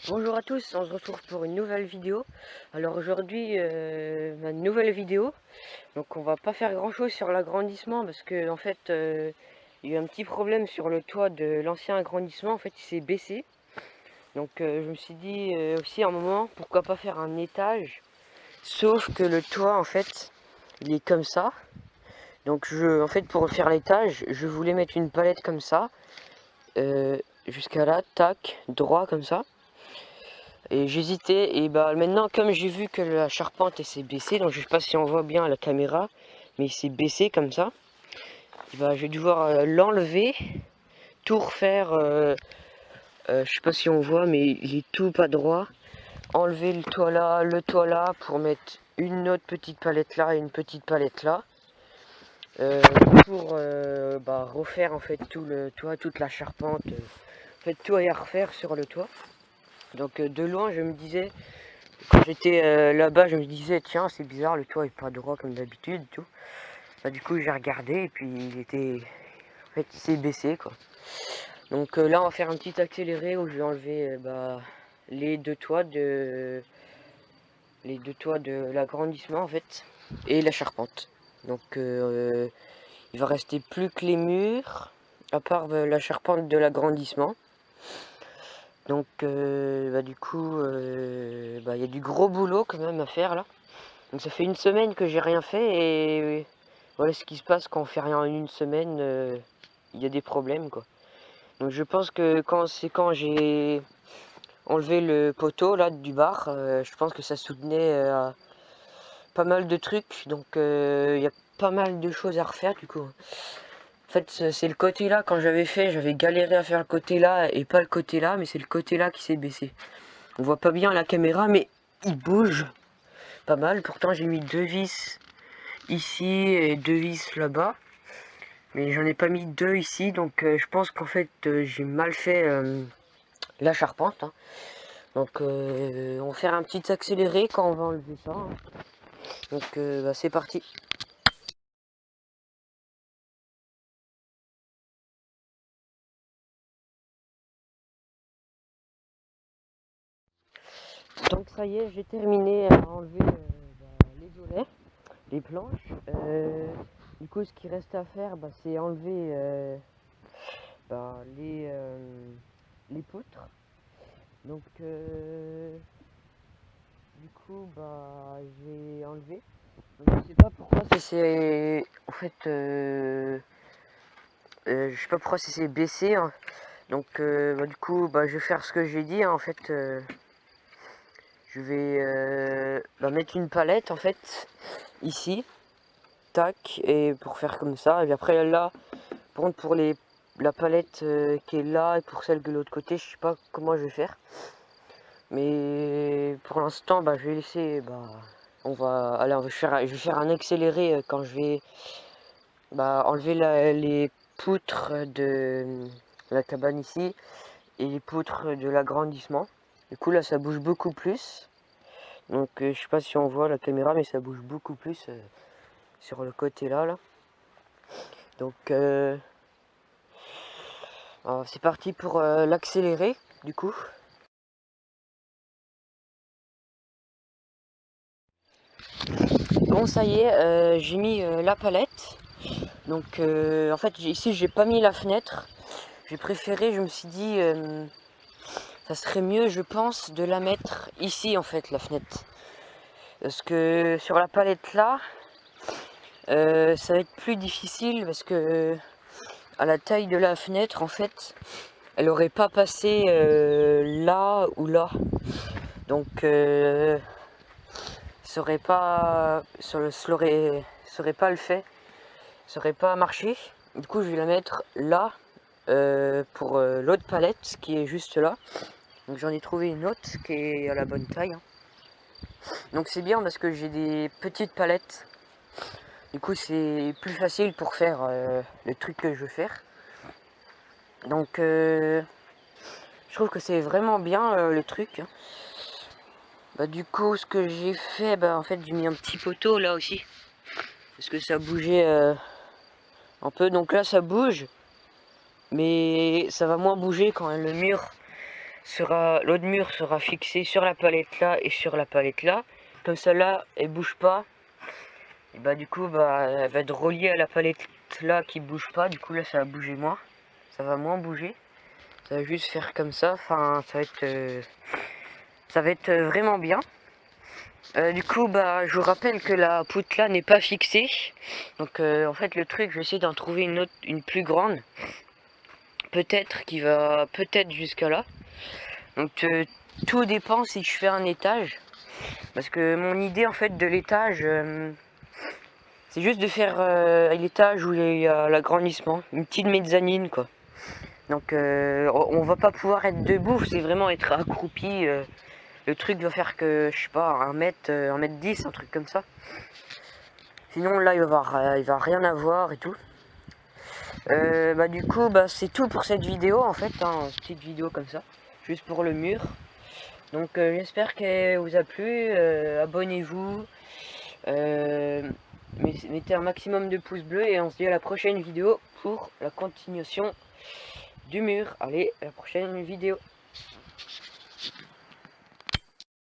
Bonjour à tous, on se retrouve pour une nouvelle vidéo. Alors aujourd'hui, ma nouvelle vidéo. Donc on va pas faire grand chose sur l'agrandissement parce que en fait, il y a eu un petit problème sur le toit de l'ancien agrandissement. En fait, il s'est baissé. Donc je me suis dit aussi à un moment, pourquoi pas faire un étage. Sauf que le toit, en fait, il est comme ça. Donc en fait, pour faire l'étage, je voulais mettre une palette comme ça, jusqu'à là, tac, droit comme ça. Et j'hésitais, et bah maintenant comme j'ai vu que la charpente s'est baissée, donc je sais pas si on voit bien à la caméra, mais il s'est baissé comme ça, et bah je vais devoir l'enlever, tout refaire, je sais pas si on voit mais il est tout pas droit, enlever le toit là pour mettre une autre petite palette là et une petite palette là, euh, pour refaire en fait tout le toit, toute la charpente, en fait tout à refaire sur le toit. Donc de loin je me disais, quand j'étais là-bas, je me disais, tiens, c'est bizarre, le toit est pas droit comme d'habitude, tout. Bah, du coup, j'ai regardé et puis il était. En fait, il s'est baissé, quoi. Donc là, on va faire un petit accéléré où je vais enlever les deux toits de. Les deux toits de l'agrandissement, en fait, et la charpente. Donc, il va rester plus que les murs, à part la charpente de l'agrandissement. Donc, du coup, il y a du gros boulot quand même à faire là. Donc ça fait une semaine que j'ai rien fait et voilà ce qui se passe quand on fait rien en une semaine, il y a des problèmes quoi. Donc je pense que quand j'ai enlevé le poteau là du bar, je pense que ça soutenait pas mal de trucs, donc il y a pas mal de choses à refaire du coup. En fait c'est le côté là, quand j'avais fait, j'avais galéré à faire le côté là et pas le côté là, mais c'est le côté là qui s'est baissé. On voit pas bien à la caméra mais il bouge pas mal, pourtant j'ai mis deux vis ici et deux vis là-bas, mais j'en ai pas mis deux ici, donc je pense qu'en fait j'ai mal fait la charpente, hein. Donc on va faire un petit accéléré quand on va enlever ça, hein. Donc c'est parti. Donc ça y est, j'ai terminé à enlever les volets, les planches. Du coup ce qui reste à faire, c'est enlever les poutres. Donc du coup j'ai enlevé. Je sais pas pourquoi c'est en fait je sais pas pourquoi ça s'est baissé, hein. Donc du coup je vais faire ce que j'ai dit, hein. En fait je vais mettre une palette en fait ici, tac, et pour faire comme ça. Et puis après là, pour la palette qui est là et pour celle de l'autre côté, je sais pas comment je vais faire. Mais pour l'instant je vais laisser je vais faire un accéléré quand je vais enlever les poutres de la cabane ici et les poutres de l'agrandissement. Du coup là ça bouge beaucoup plus. Donc je sais pas si on voit la caméra mais ça bouge beaucoup plus sur le côté là. Donc c'est parti pour l'accélérer du coup. Bon ça y est, j'ai mis la palette. Donc en fait ici j'ai pas mis la fenêtre. J'ai préféré, je me suis dit ça serait mieux je pense de la mettre ici en fait la fenêtre. Parce que sur la palette là, ça va être plus difficile parce que à la taille de la fenêtre en fait, elle aurait pas passé là ou là. Donc ça aurait pas le fait, ça aurait pas marché. Du coup je vais la mettre là pour l'autre palette qui est juste là. Donc j'en ai trouvé une autre qui est à la bonne taille, hein. Donc c'est bien parce que j'ai des petites palettes. Du coup c'est plus facile pour faire le truc que je veux faire. Donc je trouve que c'est vraiment bien le truc, hein. Du coup ce que j'ai fait, en fait j'ai mis un petit poteau là aussi. Parce que ça bougeait un peu. Donc là ça bouge. Mais ça va moins bouger quand le mur l'autre mur sera fixé sur la palette là et sur la palette là. Comme ça là, elle bouge pas. Et bah du coup, bah elle va être reliée à la palette là qui bouge pas. Du coup là, ça va bouger moins. Ça va moins bouger. Ça va juste faire comme ça. Enfin, ça va être vraiment bien. Du coup, bah je vous rappelle que la poutre là n'est pas fixée. Donc en fait, le truc, je vais essayer d'en trouver une autre, une plus grande. Peut-être qui va peut-être jusqu'à là. Donc tout dépend si je fais un étage. Parce que mon idée en fait de l'étage, c'est juste de faire l'étage où il y a l'agrandissement, une petite mezzanine quoi. Donc on va pas pouvoir être debout, c'est vraiment être accroupi. Le truc va faire que, je sais pas, 1 mètre 10, un truc comme ça. Sinon là il va rien avoir et tout. Bah du coup bah c'est tout pour cette vidéo en fait, hein, petite vidéo comme ça, juste pour le mur. Donc j'espère qu'elle vous a plu, abonnez-vous, mettez un maximum de pouces bleus et on se dit à la prochaine vidéo pour la continuation du mur. Allez, à la prochaine vidéo.